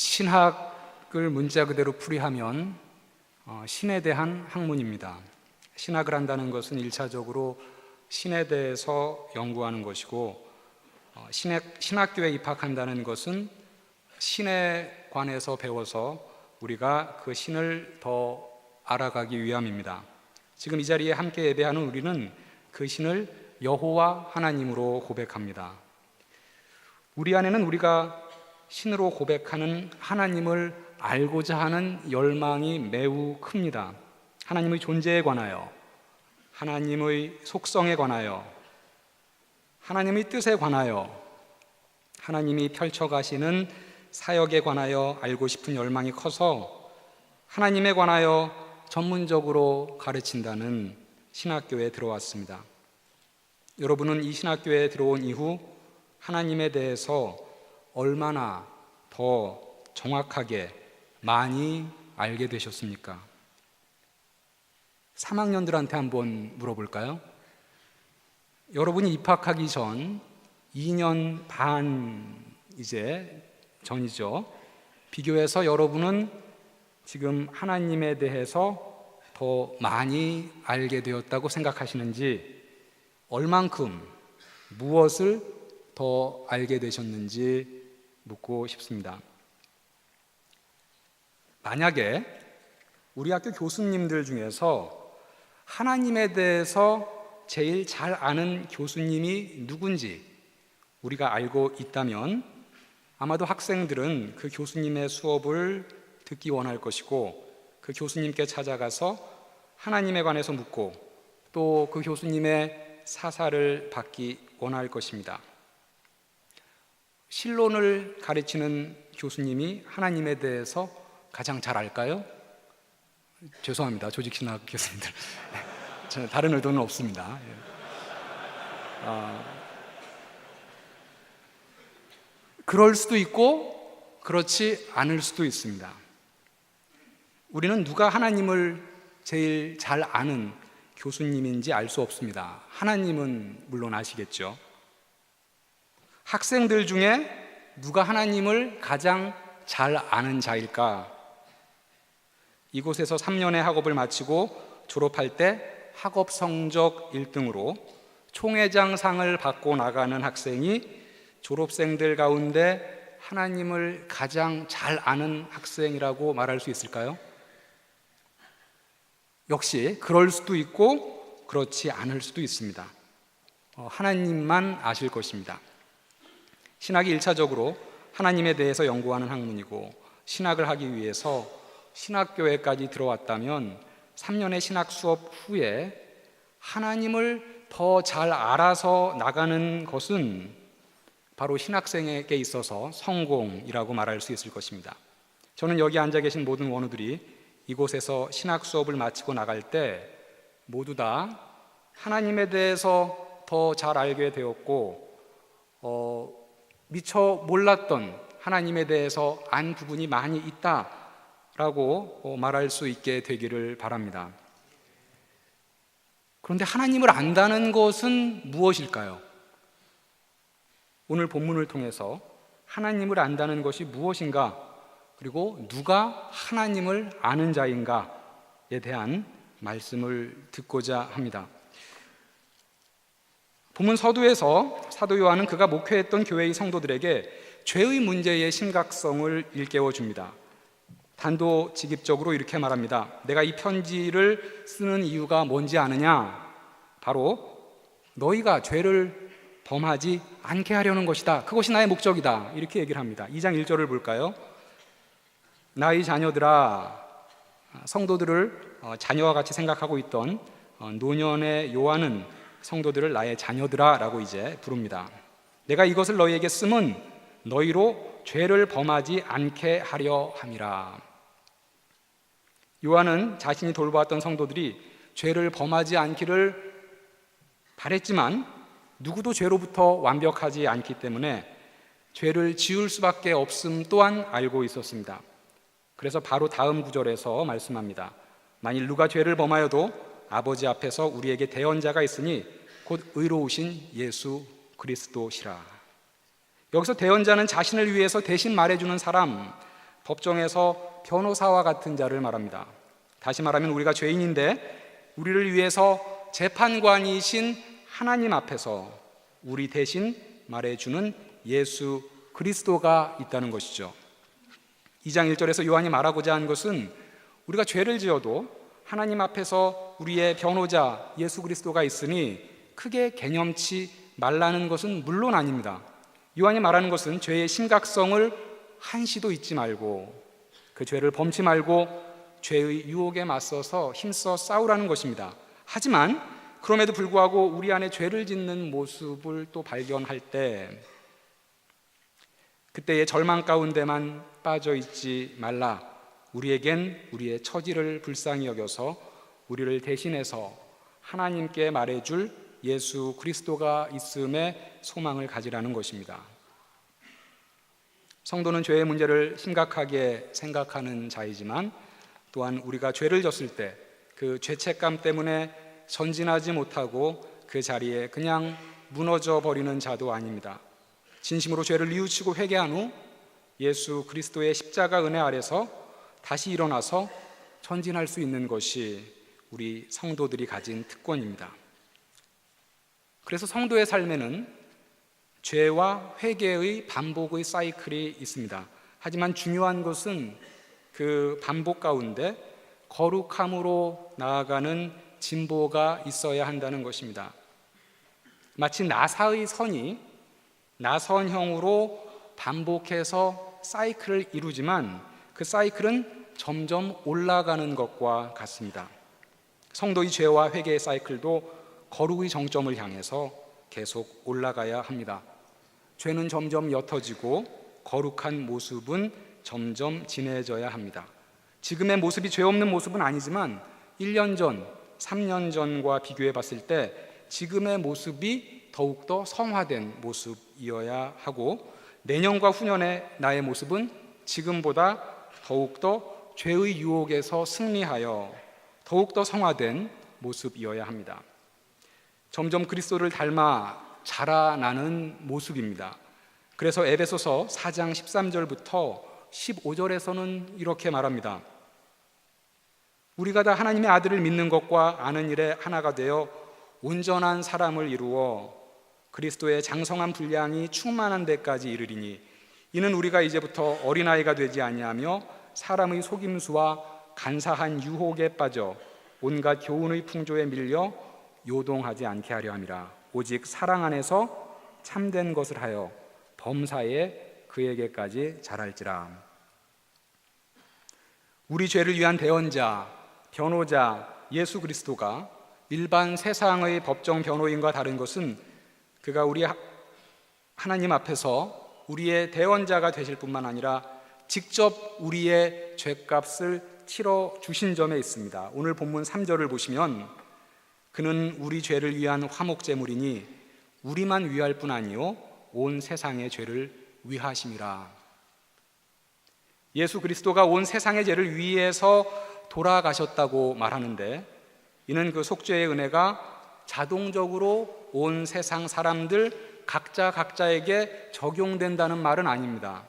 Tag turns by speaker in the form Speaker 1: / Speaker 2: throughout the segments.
Speaker 1: 신학을 문자 그대로 풀이하면 신에 대한 학문입니다. 신학을 한다는 것은 1차적으로 신에 대해서 연구하는 것이고, 신학교에 입학한다는 것은 신에 관해서 배워서 우리가 그 신을 더 알아가기 위함입니다. 지금 이 자리에 함께 예배하는 우리는 그 신을 여호와 하나님으로 고백합니다. 우리 안에는 우리가 신으로 고백하는 하나님을 알고자 하는 열망이 매우 큽니다. 하나님의 존재에 관하여, 하나님의 속성에 관하여, 하나님의 뜻에 관하여, 하나님이 펼쳐가시는 사역에 관하여 알고 싶은 열망이 커서 하나님에 관하여 전문적으로 가르친다는 신학교에 들어왔습니다. 여러분은 이 신학교에 들어온 이후 하나님에 대해서 얼마나 더 정확하게 많이 알게 되셨습니까? 3학년들한테 한번 물어볼까요? 여러분이 입학하기 전 2년 반 이제 전이죠. 비교해서 여러분은 지금 하나님에 대해서 더 많이 알게 되었다고 생각하시는지, 얼만큼, 무엇을 더 알게 되셨는지 묻고 싶습니다. 만약에 우리 학교 교수님들 중에서 하나님에 대해서 제일 잘 아는 교수님이 누군지 우리가 알고 있다면 아마도 학생들은 그 교수님의 수업을 듣기 원할 것이고, 그 교수님께 찾아가서 하나님에 관해서 묻고 또 그 교수님의 사사를 받기 원할 것입니다. 신론을 가르치는 교수님이 하나님에 대해서 가장 잘 알까요? 죄송합니다, 조직신학 교수님들. 저는 다른 의도는 없습니다. 그럴 수도 있고 그렇지 않을 수도 있습니다. 우리는 누가 하나님을 제일 잘 아는 교수님인지 알 수 없습니다. 하나님은 물론 아시겠죠. 학생들 중에 누가 하나님을 가장 잘 아는 자일까? 이곳에서 3년의 학업을 마치고 졸업할 때 학업 성적 1등으로 총회장상을 받고 나가는 학생이 졸업생들 가운데 하나님을 가장 잘 아는 학생이라고 말할 수 있을까요? 역시 그럴 수도 있고 그렇지 않을 수도 있습니다. 하나님만 아실 것입니다. 신학이 1차적으로 하나님에 대해서 연구하는 학문이고, 신학을 하기 위해서 신학교에까지 들어왔다면 3년의 신학 수업 후에 하나님을 더 잘 알아서 나가는 것은 바로 신학생에게 있어서 성공이라고 말할 수 있을 것입니다. 저는 여기 앉아 계신 모든 원우들이 이곳에서 신학 수업을 마치고 나갈 때 모두 다 하나님에 대해서 더 잘 알게 되었고, 미처 몰랐던 하나님에 대해서 안 부분이 많이 있다라고 말할 수 있게 되기를 바랍니다. 그런데 하나님을 안다는 것은 무엇일까요? 오늘 본문을 통해서 하나님을 안다는 것이 무엇인가, 그리고 누가 하나님을 아는 자인가에 대한 말씀을 듣고자 합니다. 본문 서두에서 사도 요한은 그가 목회했던 교회의 성도들에게 죄의 문제의 심각성을 일깨워 줍니다. 단도직입적으로 이렇게 말합니다. 내가 이 편지를 쓰는 이유가 뭔지 아느냐? 바로 너희가 죄를 범하지 않게 하려는 것이다. 그것이 나의 목적이다. 이렇게 얘기를 합니다. 2장 1절을 볼까요? 나의 자녀들아, 성도들을 자녀와 같이 생각하고 있던 노년의 요한은 성도들을 나의 자녀들아 라고 이제 부릅니다. 내가 이것을 너희에게 쓰면 너희로 죄를 범하지 않게 하려 함이라. 요한은 자신이 돌보았던 성도들이 죄를 범하지 않기를 바랬지만 누구도 죄로부터 완벽하지 않기 때문에 죄를 지을 수밖에 없음 또한 알고 있었습니다. 그래서 바로 다음 구절에서 말씀합니다. 만일 누가 죄를 범하여도 아버지 앞에서 우리에게 대언자가 있으니 곧 의로우신 예수 그리스도시라. 여기서 대언자는 자신을 위해서 대신 말해주는 사람, 법정에서 변호사와 같은 자를 말합니다. 다시 말하면 우리가 죄인인데 우리를 위해서 재판관이신 하나님 앞에서 우리 대신 말해주는 예수 그리스도가 있다는 것이죠. 2장 1절에서 요한이 말하고자 한 것은 우리가 죄를 지어도 하나님 앞에서 우리의 변호자 예수 그리스도가 있으니 크게 개념치 말라는 것은 물론 아닙니다. 요한이 말하는 것은 죄의 심각성을 한시도 잊지 말고 그 죄를 범치 말고 죄의 유혹에 맞서서 힘써 싸우라는 것입니다. 하지만 그럼에도 불구하고 우리 안에 죄를 짓는 모습을 또 발견할 때 그때의 절망 가운데만 빠져 있지 말라. 우리에겐 우리의 처지를 불쌍히 여겨서 우리를 대신해서 하나님께 말해줄 예수 그리스도가 있음에 소망을 가지라는 것입니다. 성도는 죄의 문제를 심각하게 생각하는 자이지만 또한 우리가 죄를 졌을 때 그 죄책감 때문에 전진하지 못하고 그 자리에 그냥 무너져 버리는 자도 아닙니다. 진심으로 죄를 뉘우치고 회개한 후 예수 그리스도의 십자가 은혜 아래서 다시 일어나서 전진할 수 있는 것이 우리 성도들이 가진 특권입니다. 그래서 성도의 삶에는 죄와 회개의 반복의 사이클이 있습니다. 하지만 중요한 것은 그 반복 가운데 거룩함으로 나아가는 진보가 있어야 한다는 것입니다. 마치 나사의 선이 나선형으로 반복해서 사이클을 이루지만 그 사이클은 점점 올라가는 것과 같습니다. 성도의 죄와 회개의 사이클도 거룩의 정점을 향해서 계속 올라가야 합니다. 죄는 점점 옅어지고 거룩한 모습은 점점 진해져야 합니다. 지금의 모습이 죄 없는 모습은 아니지만 1년 전, 3년 전과 비교해 봤을 때 지금의 모습이 더욱더 성화된 모습이어야 하고 내년과 후년의 나의 모습은 지금보다 더욱더 죄의 유혹에서 승리하여 더욱더 성화된 모습이어야 합니다. 점점 그리스도를 닮아 자라나는 모습입니다. 그래서 에베소서 4장 13절부터 15절에서는 이렇게 말합니다. 우리가 다 하나님의 아들을 믿는 것과 아는 일에 하나가 되어 온전한 사람을 이루어 그리스도의 장성한 분량이 충만한 데까지 이르리니 이는 우리가 이제부터 어린아이가 되지 아니하며 사람의 속임수와 간사한 유혹에 빠져 온갖 교훈의 풍조에 밀려 요동하지 않게 하려 함이라. 오직 사랑 안에서 참된 것을 하여 범사에 그에게까지 자랄지라. 우리 죄를 위한 대언자, 변호자 예수 그리스도가 일반 세상의 법정 변호인과 다른 것은 그가 우리 하나님 앞에서 우리의 대언자가 되실 뿐만 아니라 직접 우리의 죄값을 치러 주신 점에 있습니다. 오늘 본문 3절을 보시면 그는 우리 죄를 위한 화목제물이니 우리만 위할 뿐 아니요 온 세상의 죄를 위하심이라. 예수 그리스도가 온 세상의 죄를 위해서 돌아가셨다고 말하는데 이는 그 속죄의 은혜가 자동적으로 온 세상 사람들 각자에게 적용된다는 말은 아닙니다.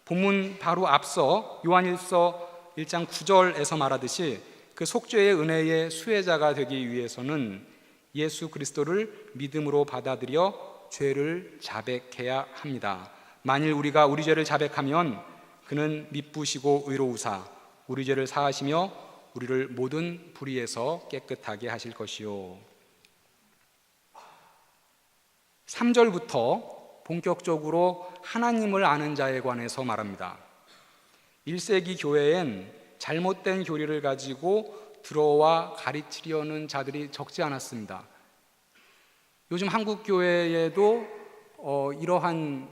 Speaker 1: 본문 바로 앞서 요한일서 1장 9절에서 말하듯이 그 속죄의 은혜의 수혜자가 되기 위해서는 예수 그리스도를 믿음으로 받아들여 죄를 자백해야 합니다. 만일 우리가 우리 죄를 자백하면 그는 미쁘시고 의로우사 우리 죄를 사하시며 우리를 모든 불의에서 깨끗하게 하실 것이요. 3절부터 본격적으로 하나님을 아는 자에 관해서 말합니다. 1세기 교회엔 잘못된 교리를 가지고 들어와 가르치려는 자들이 적지 않았습니다. 요즘 한국 교회에도 이러한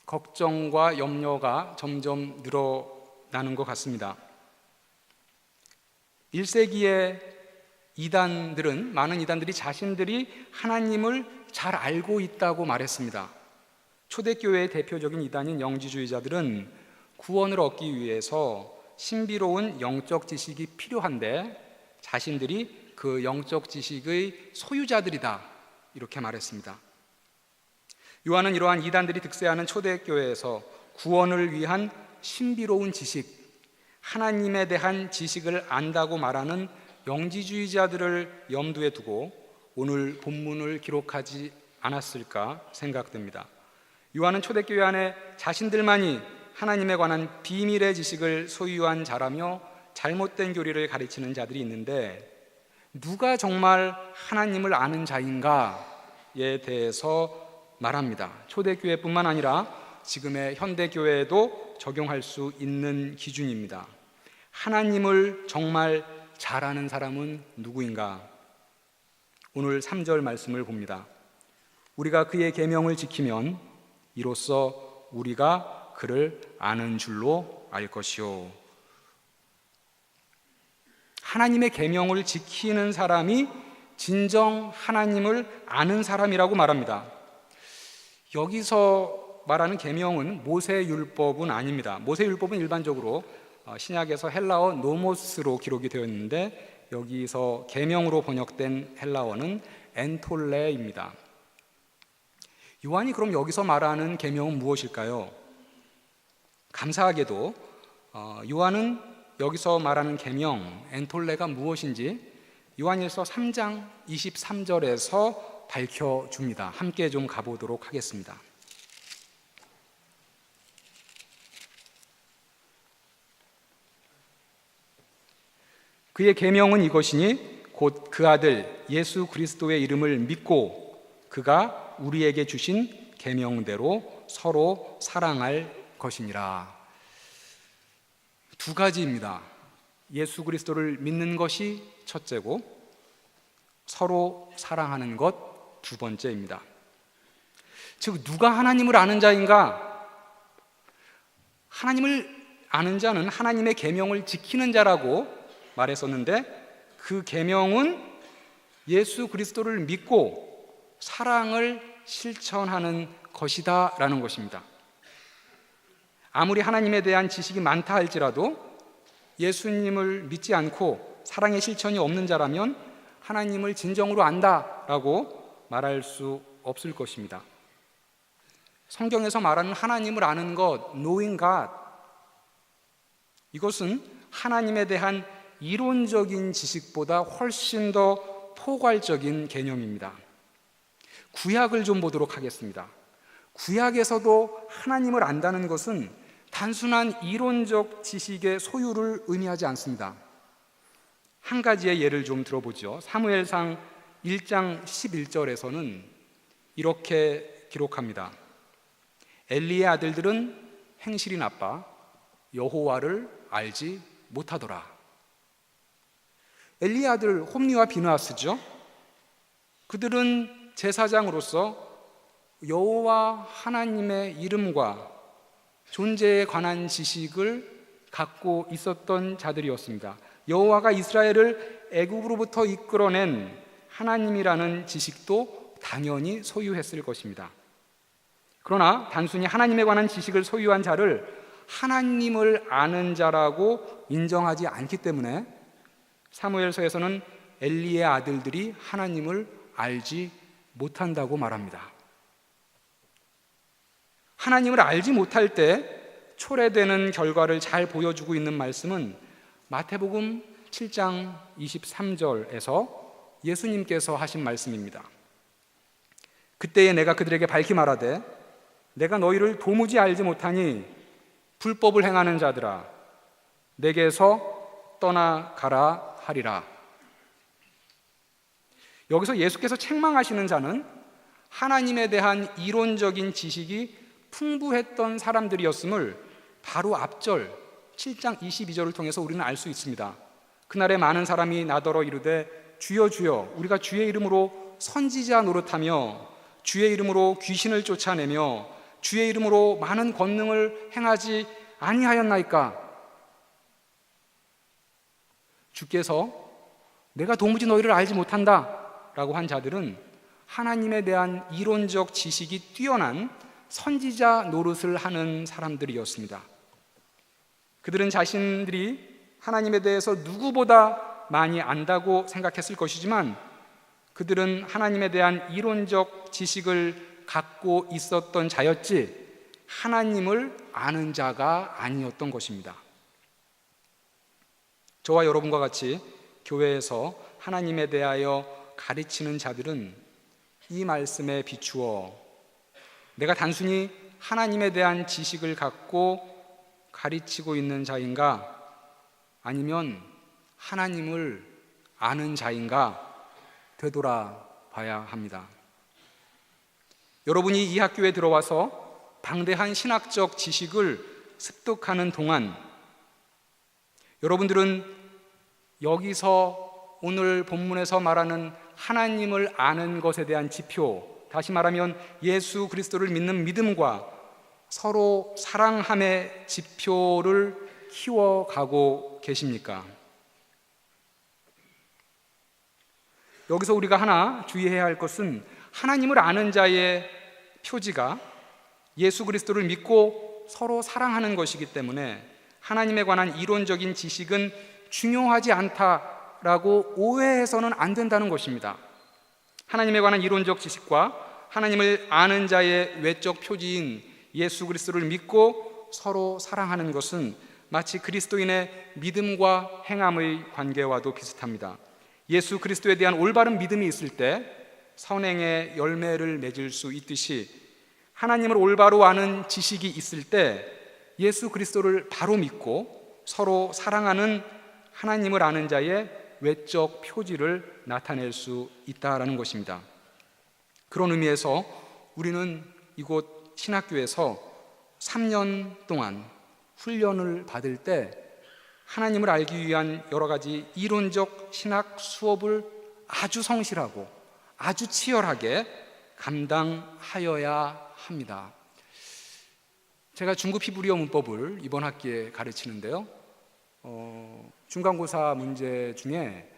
Speaker 1: 걱정과 염려가 점점 늘어나는 것 같습니다. 1세기의 이단들은 많은 이단들이 자신들이 하나님을 잘 알고 있다고 말했습니다. 초대교회의 대표적인 이단인 영지주의자들은 구원을 얻기 위해서 신비로운 영적 지식이 필요한데 자신들이 그 영적 지식의 소유자들이다 이렇게 말했습니다. 요한은 이러한 이단들이 득세하는 초대교회에서 구원을 위한 신비로운 지식, 하나님에 대한 지식을 안다고 말하는 영지주의자들을 염두에 두고 오늘 본문을 기록하지 않았을까 생각됩니다. 요한은 초대교회 안에 자신들만이 하나님에 관한 비밀의 지식을 소유한 자라며 잘못된 교리를 가르치는 자들이 있는데, 누가 정말 하나님을 아는 자인가에 대해서 말합니다. 초대교회뿐만 아니라 지금의 현대교회에도 적용할 수 있는 기준입니다. 하나님을 정말 잘 아는 사람은 누구인가? 오늘 3절 말씀을 봅니다. 우리가 그의 계명을 지키면 이로써 우리가 그를 아는 줄로 알 것이요. 하나님의 계명을 지키는 사람이 진정 하나님을 아는 사람이라고 말합니다. 여기서 말하는 계명은 모세율법은 아닙니다. 모세율법은 일반적으로 신약에서 헬라어 노모스로 기록이 되어 있는데, 여기서 계명으로 번역된 헬라어는 엔톨레입니다. 요한이 그럼 여기서 말하는 계명은 무엇일까요? 감사하게도 요한은 여기서 말하는 계명 엔톨레가 무엇인지 요한일서 3장 23절에서 밝혀줍니다. 함께 좀 가보도록 하겠습니다. 그의 계명은 이것이니 곧 그 아들 예수 그리스도의 이름을 믿고 그가 우리에게 주신 계명대로 서로 사랑할 것이니라. 두 가지입니다. 예수 그리스도를 믿는 것이 첫째고 서로 사랑하는 것 두 번째입니다. 즉, 누가 하나님을 아는 자인가? 하나님을 아는 자는 하나님의 계명을 지키는 자라고 말했었는데, 그 계명은 예수 그리스도를 믿고 사랑을 실천하는 것이다 라는 것입니다. 아무리 하나님에 대한 지식이 많다 할지라도 예수님을 믿지 않고 사랑의 실천이 없는 자라면 하나님을 진정으로 안다라고 말할 수 없을 것입니다. 성경에서 말하는 하나님을 아는 것, knowing God, 이것은 하나님에 대한 이론적인 지식보다 훨씬 더 포괄적인 개념입니다. 구약을 좀 보도록 하겠습니다. 구약에서도 하나님을 안다는 것은 단순한 이론적 지식의 소유를 의미하지 않습니다. 한 가지의 예를 좀 들어보죠. 사무엘상 1장 11절에서는 이렇게 기록합니다. 엘리의 아들들은 행실이 나빠 여호와를 알지 못하더라. 엘리의 아들 홈리와 비느하스죠. 그들은 제사장으로서 여호와 하나님의 이름과 존재에 관한 지식을 갖고 있었던 자들이었습니다. 여호와가 이스라엘을 애굽으로부터 이끌어낸 하나님이라는 지식도 당연히 소유했을 것입니다. 그러나 단순히 하나님에 관한 지식을 소유한 자를 하나님을 아는 자라고 인정하지 않기 때문에 사무엘서에서는 엘리의 아들들이 하나님을 알지 못한다고 말합니다. 하나님을 알지 못할 때 초래되는 결과를 잘 보여주고 있는 말씀은 마태복음 7장 23절에서 예수님께서 하신 말씀입니다. 그때에 내가 그들에게 밝히 말하되 내가 너희를 도무지 알지 못하니 불법을 행하는 자들아 내게서 떠나가라 하리라. 여기서 예수께서 책망하시는 자는 하나님에 대한 이론적인 지식이 풍부했던 사람들이었음을 바로 앞절 7장 22절을 통해서 우리는 알 수 있습니다. 그날에 많은 사람이 나더러 이르되 주여 주여 우리가 주의 이름으로 선지자 노릇하며 주의 이름으로 귀신을 쫓아내며 주의 이름으로 많은 권능을 행하지 아니하였나이까? 주께서 내가 도무지 너희를 알지 못한다 라고 한 자들은 하나님에 대한 이론적 지식이 뛰어난 선지자 노릇을 하는 사람들이었습니다. 그들은 자신들이 하나님에 대해서 누구보다 많이 안다고 생각했을 것이지만 그들은 하나님에 대한 이론적 지식을 갖고 있었던 자였지 하나님을 아는 자가 아니었던 것입니다. 저와 여러분과 같이 교회에서 하나님에 대하여 가르치는 자들은 이 말씀에 비추어 내가 단순히 하나님에 대한 지식을 갖고 가르치고 있는 자인가, 아니면 하나님을 아는 자인가 되돌아봐야 합니다. 여러분이 이 학교에 들어와서 방대한 신학적 지식을 습득하는 동안 여러분들은 여기서 오늘 본문에서 말하는 하나님을 아는 것에 대한 지표, 다시 말하면 예수 그리스도를 믿는 믿음과 서로 사랑함의 지표를 키워가고 계십니까? 여기서 우리가 하나 주의해야 할 것은 하나님을 아는 자의 표지가 예수 그리스도를 믿고 서로 사랑하는 것이기 때문에 하나님에 관한 이론적인 지식은 중요하지 않다라고 오해해서는 안 된다는 것입니다. 하나님에 관한 이론적 지식과 하나님을 아는 자의 외적 표지인 예수 그리스도를 믿고 서로 사랑하는 것은 마치 그리스도인의 믿음과 행함의 관계와도 비슷합니다. 예수 그리스도에 대한 올바른 믿음이 있을 때 선행의 열매를 맺을 수 있듯이 하나님을 올바로 아는 지식이 있을 때 예수 그리스도를 바로 믿고 서로 사랑하는 하나님을 아는 자의 외적 표지를 나타낼 수 있다라는 것입니다. 그런 의미에서 우리는 이곳 신학교에서 3년 동안 훈련을 받을 때 하나님을 알기 위한 여러 가지 이론적 신학 수업을 아주 성실하고 아주 치열하게 감당하여야 합니다. 제가 중급 히브리어 문법을 이번 학기에 가르치는데요, 중간고사 문제 중에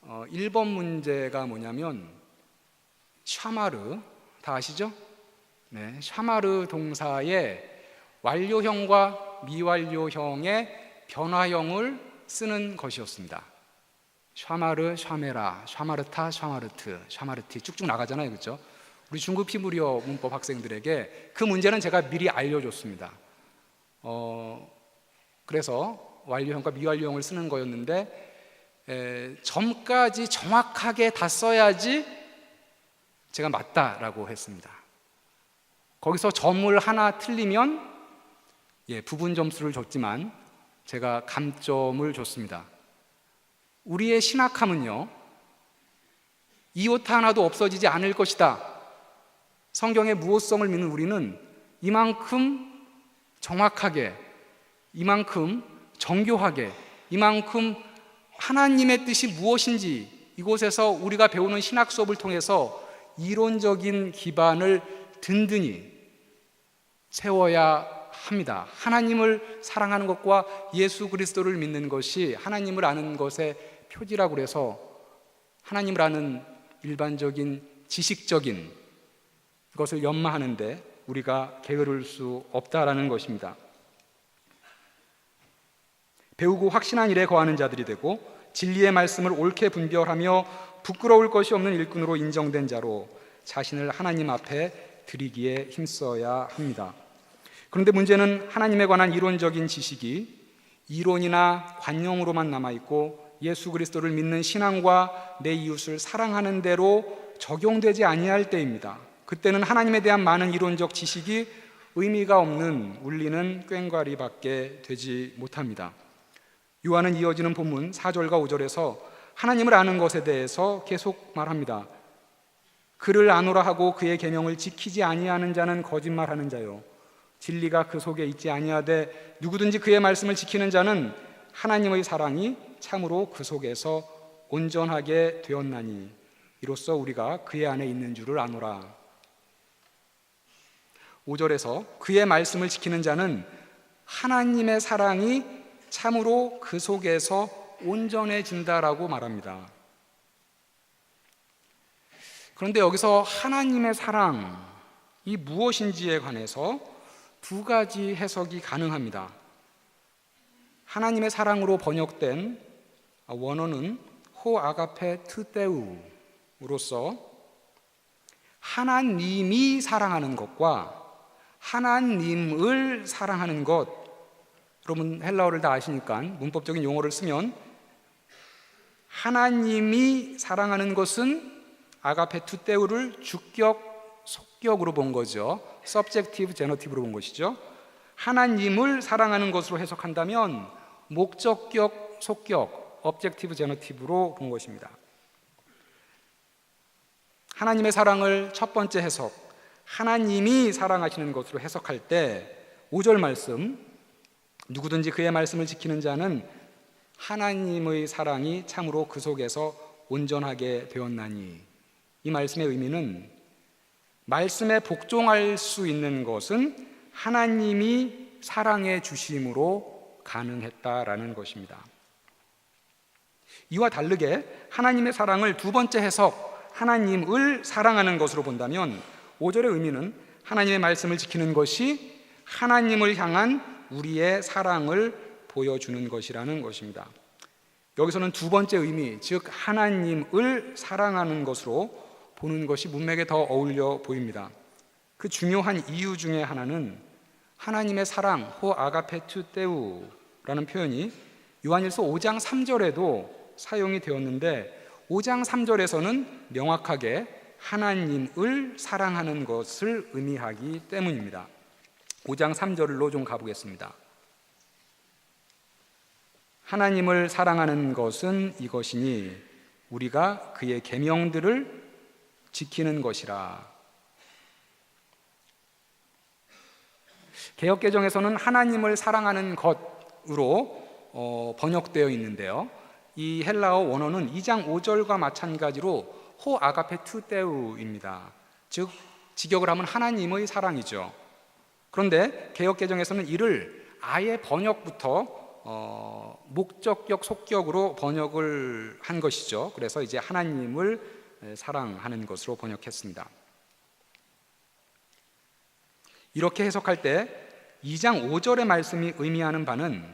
Speaker 1: 1번 문제가 뭐냐면 샤마르, 다 아시죠? 네, 샤마르 동사의 완료형과 미완료형의 변화형을 쓰는 것이었습니다. 샤마르, 샤메라, 샤마르타, 샤마르트, 샤마르티 쭉쭉 나가잖아요, 그렇죠? 우리 중급 히브리어 문법 학생들에게 그 문제는 제가 미리 알려줬습니다. 그래서 완료형과 미완료형을 쓰는 거였는데 점까지 정확하게 다 써야지 제가 맞다라고 했습니다. 거기서 점을 하나 틀리면 부분 점수를 줬지만 제가 감점을 줬습니다. 우리의 신학함은요, 이오타 하나도 없어지지 않을 것이다. 성경의 무호성을 믿는 우리는 이만큼 정확하게, 이만큼 정교하게, 이만큼 하나님의 뜻이 무엇인지 이곳에서 우리가 배우는 신학 수업을 통해서 이론적인 기반을 든든히 세워야 합니다. 하나님을 사랑하는 것과 예수 그리스도를 믿는 것이 하나님을 아는 것의 표지라고 해서 하나님을 아는 일반적인 지식적인 것을 연마하는데 우리가 게으를 수 없다라는 것입니다. 배우고 확신한 일에 거하는 자들이 되고 진리의 말씀을 옳게 분별하며 부끄러울 것이 없는 일꾼으로 인정된 자로 자신을 하나님 앞에 드리기에 힘써야 합니다. 그런데 문제는 하나님에 관한 이론적인 지식이 이론이나 관용으로만 남아있고 예수 그리스도를 믿는 신앙과 내 이웃을 사랑하는 대로 적용되지 아니할 때입니다. 그때는 하나님에 대한 많은 이론적 지식이 의미가 없는 울리는 꽹과리밖에 되지 못합니다. 요한은 이어지는 본문 4절과 5절에서 하나님을 아는 것에 대해서 계속 말합니다. 그를 아노라 하고 그의 계명을 지키지 아니하는 자는 거짓말하는 자요, 진리가 그 속에 있지 아니하되 누구든지 그의 말씀을 지키는 자는 하나님의 사랑이 참으로 그 속에서 온전하게 되었나니 이로써 우리가 그의 안에 있는 줄을 아노라. 5절에서 그의 말씀을 지키는 자는 하나님의 사랑이 참으로 그 속에서 온전해진다라고 말합니다. 그런데 여기서 하나님의 사랑이 무엇인지에 관해서 두 가지 해석이 가능합니다. 하나님의 사랑으로 번역된 원어는 호 아가페 트데우로서 하나님이 사랑하는 것과 하나님을 사랑하는 것, 여러분 헬라어를 다 아시니까 문법적인 용어를 쓰면 하나님이 사랑하는 것은 아가페투테우를 주격, 속격으로 본 거죠. subjective, genitive로 본 것이죠. 하나님을 사랑하는 것으로 해석한다면 목적격, 속격, objective, genitive로 본 것입니다. 하나님의 사랑을 첫 번째 해석, 하나님이 사랑하시는 것으로 해석할 때 5절 말씀, 누구든지 그의 말씀을 지키는 자는 하나님의 사랑이 참으로 그 속에서 온전하게 되었나니, 이 말씀의 의미는 말씀에 복종할 수 있는 것은 하나님이 사랑해 주심으로 가능했다라는 것입니다. 이와 다르게 하나님의 사랑을 두 번째 해석, 하나님을 사랑하는 것으로 본다면 5절의 의미는 하나님의 말씀을 지키는 것이 하나님을 향한 우리의 사랑을 보여주는 것이라는 것입니다. 여기서는 두 번째 의미, 즉 하나님을 사랑하는 것으로 보는 것이 문맥에 더 어울려 보입니다. 그 중요한 이유 중에 하나는 하나님의 사랑, 호 아가페투테우라는 표현이 요한일서 5장 3절에도 사용이 되었는데 5장 3절에서는 명확하게 하나님을 사랑하는 것을 의미하기 때문입니다. 5장 3절로 좀 가보겠습니다. 하나님을 사랑하는 것은 이것이니 우리가 그의 계명들을 지키는 것이라. 개역개정에서는 하나님을 사랑하는 것으로 번역되어 있는데요, 이 헬라어 원어는 2장 5절과 마찬가지로 호 아가페투테우입니다. 즉 직역을 하면 하나님의 사랑이죠. 그런데 개역개정에서는 이를 아예 번역부터 목적격, 속격으로 번역을 한 것이죠. 그래서 이제 하나님을 사랑하는 것으로 번역했습니다. 이렇게 해석할 때 2장 5절의 말씀이 의미하는 바는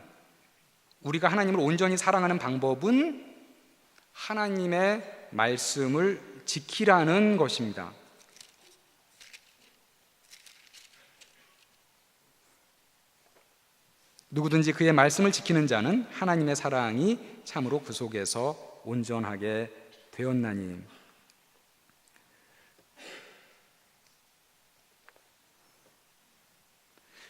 Speaker 1: 우리가 하나님을 온전히 사랑하는 방법은 하나님의 말씀을 지키라는 것입니다. 누구든지 그의 말씀을 지키는 자는 하나님의 사랑이 참으로 그 속에서 온전하게 되었나니.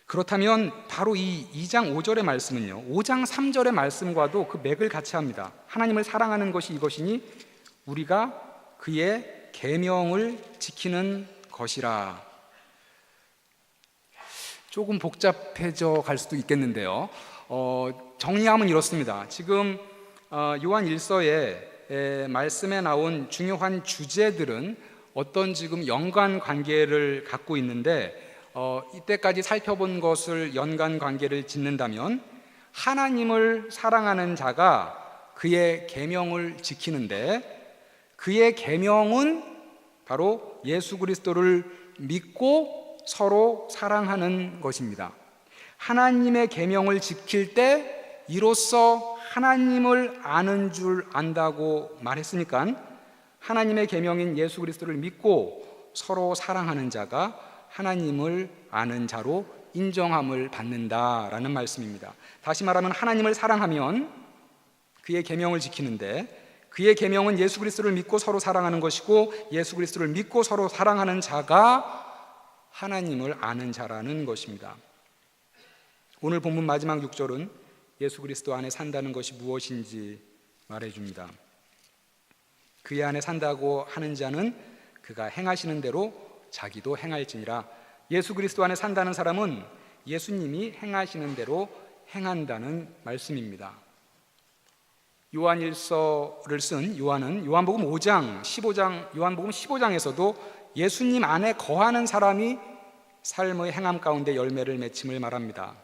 Speaker 1: 그렇다면 바로 이 2장 5절의 말씀은요, 5장 3절의 말씀과도 그 맥을 같이 합니다. 하나님을 사랑하는 것이 이것이니 우리가 그의 계명을 지키는 것이라. 조금 복잡해져 갈 수도 있겠는데요, 정리하면 이렇습니다. 지금 요한 1서의 말씀에 나온 중요한 주제들은 어떤 지금 연관관계를 갖고 있는데, 이때까지 살펴본 것을 연관관계를 짓는다면 하나님을 사랑하는 자가 그의 계명을 지키는데, 그의 계명은 바로 예수 그리스도를 믿고 서로 사랑하는 것입니다. 하나님의 계명을 지킬 때 이로써 하나님을 아는 줄 안다고 말했으니까 하나님의 계명인 예수 그리스도를 믿고 서로 사랑하는 자가 하나님을 아는 자로 인정함을 받는다라는 말씀입니다. 다시 말하면 하나님을 사랑하면 그의 계명을 지키는데, 그의 계명은 예수 그리스도를 믿고 서로 사랑하는 것이고 예수 그리스도를 믿고 서로 사랑하는 자가 하나님을 아는 자라는 것입니다. 오늘 본문 마지막 6절은 예수 그리스도 안에 산다는 것이 무엇인지 말해줍니다. 그의 안에 산다고 하는 자는 그가 행하시는 대로 자기도 행할지니라. 예수 그리스도 안에 산다는 사람은 예수님이 행하시는 대로 행한다는 말씀입니다. 요한 1서를 쓴 요한은 요한복음 5장, 15장, 요한복음 15장에서도 예수님 안에 거하는 사람이 삶의 행함 가운데 열매를 맺힘을 말합니다.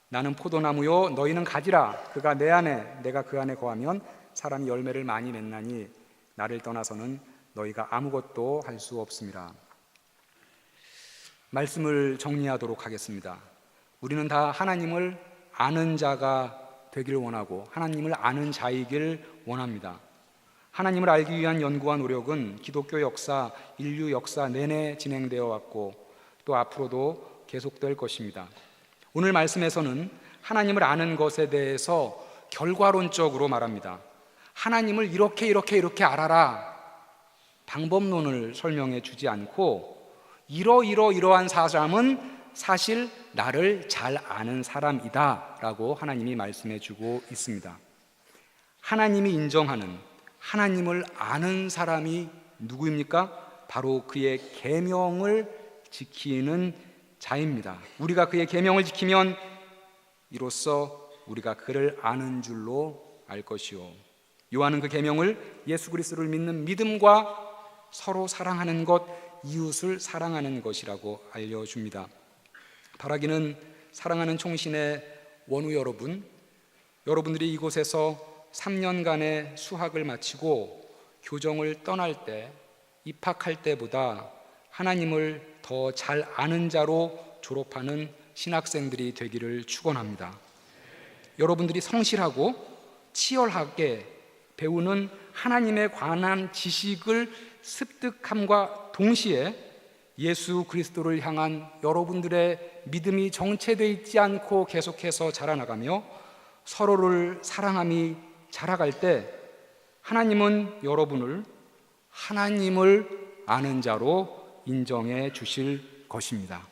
Speaker 1: 나는 포도나무요 너희는 가지라. 그가 내 안에 내가 그 안에 거하면 사람이 열매를 많이 맺나니 나를 떠나서는 너희가 아무것도 할 수 없습니다. 말씀을 정리하도록 하겠습니다. 우리는 다 하나님을 아는 자가 되기를 원하고 하나님을 아는 자이길 원합니다. 하나님을 알기 위한 연구와 노력은 기독교 역사, 인류 역사 내내 진행되어 왔고 또 앞으로도 계속될 것입니다. 오늘 말씀에서는 하나님을 아는 것에 대해서 결과론적으로 말합니다. 하나님을 이렇게 알아라, 방법론을 설명해 주지 않고 이러한 사람은 사실 나를 잘 아는 사람이다 라고 하나님이 말씀해 주고 있습니다. 하나님이 인정하는, 하나님을 아는 사람이 누구입니까? 바로 그의 계명을 지키는 자입니다. 우리가 그의 계명을 지키면 이로써 우리가 그를 아는 줄로 알 것이요, 요한은 그 계명을 예수 그리스도를 믿는 믿음과 서로 사랑하는 것, 이웃을 사랑하는 것이라고 알려줍니다. 바라기는 사랑하는 총신의 원우 여러분, 여러분들이 이곳에서 3년간의 수학을 마치고 교정을 떠날 때, 입학할 때보다 하나님을 더 잘 아는 자로 졸업하는 신학생들이 되기를 축원합니다. 여러분들이 성실하고 치열하게 배우는 하나님에 관한 지식을 습득함과 동시에 예수 그리스도를 향한 여러분들의 믿음이 정체되어 있지 않고 계속해서 자라나가며 서로를 사랑함이 자라갈 때 하나님은 여러분을 하나님을 아는 자로 인정해 주실 것입니다.